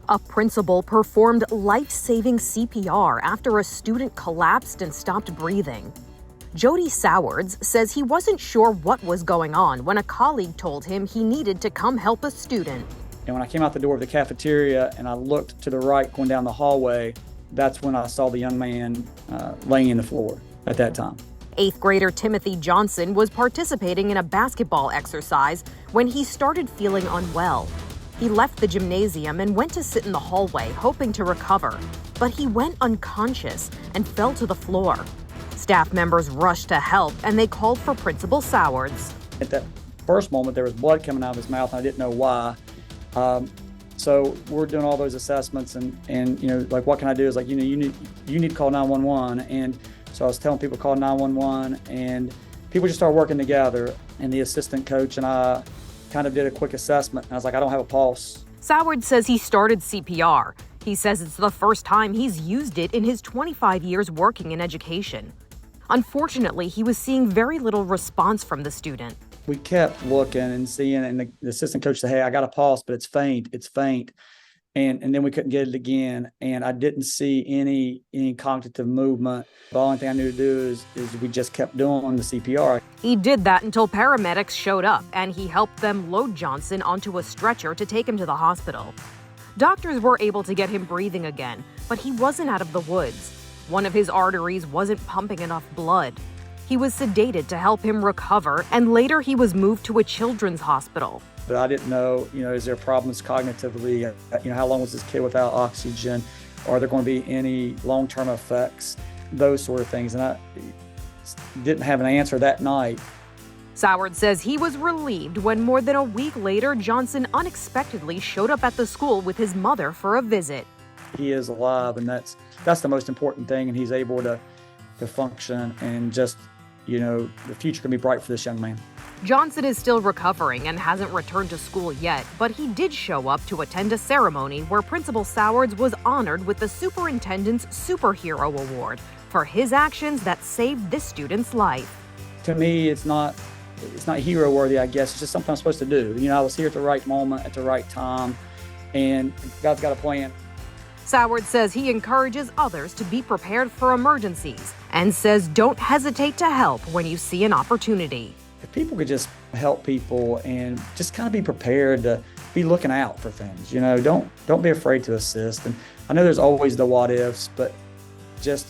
A principal performed life-saving CPR after a student collapsed and stopped breathing. Jody Sowards says he wasn't sure what was going on when a colleague told him he needed to come help a student. And when I came out the door of the cafeteria and I looked to the right going down the hallway, that's when I saw the young man laying in the floor at that time. 8th grader Timothy Johnson was participating in a basketball exercise when he started feeling unwell. He left the gymnasium and went to sit in the hallway, hoping to recover. But he went unconscious and fell to the floor. Staff members rushed to help, and they called for Principal Sowards. At that first moment, there was blood coming out of his mouth, and I didn't know why. So we're doing all those assessments, and you know, like, what can I do? Is like, you need to call 911. And so I was telling people to call 911, and people just started working together. And the assistant coach and I kind of did a quick assessment. And I was like, I don't have a pulse. Sowards says he started CPR. He says it's the first time he's used it in his 25 years working in education. Unfortunately, he was seeing very little response from the student. We kept looking and seeing, and the assistant coach said, hey, I got a pulse, but it's faint. And then we couldn't get it again. And I didn't see any cognitive movement. The only thing I knew to do is we just kept doing the CPR. He did that until paramedics showed up, and he helped them load Johnson onto a stretcher to take him to the hospital. Doctors were able to get him breathing again, but he wasn't out of the woods. One of his arteries wasn't pumping enough blood. He was sedated to help him recover, and later he was moved to a children's hospital. But I didn't know, is there problems cognitively? How long was this kid without oxygen? Are there going to be any long-term effects? Those sort of things. And I didn't have an answer that night. Sowards says he was relieved when more than a week later, Johnson unexpectedly showed up at the school with his mother for a visit. He is alive, and that's the most important thing, and he's able to function, and just, the future can be bright for this young man. Johnson is still recovering and hasn't returned to school yet, but he did show up to attend a ceremony where Principal Sowards was honored with the Superintendent's Superhero Award for his actions that saved this student's life. To me, it's not hero worthy, I guess. It's just something I'm supposed to do. I was here at the right moment, at the right time, and God's got a plan. Sowards says he encourages others to be prepared for emergencies and says don't hesitate to help when you see an opportunity. If people could just help people and just kind of be prepared to be looking out for things, don't be afraid to assist. And I know there's always the what ifs, but just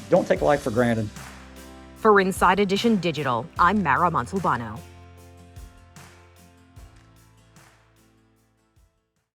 don't take life for granted. For Inside Edition Digital, I'm Mara Montalbano.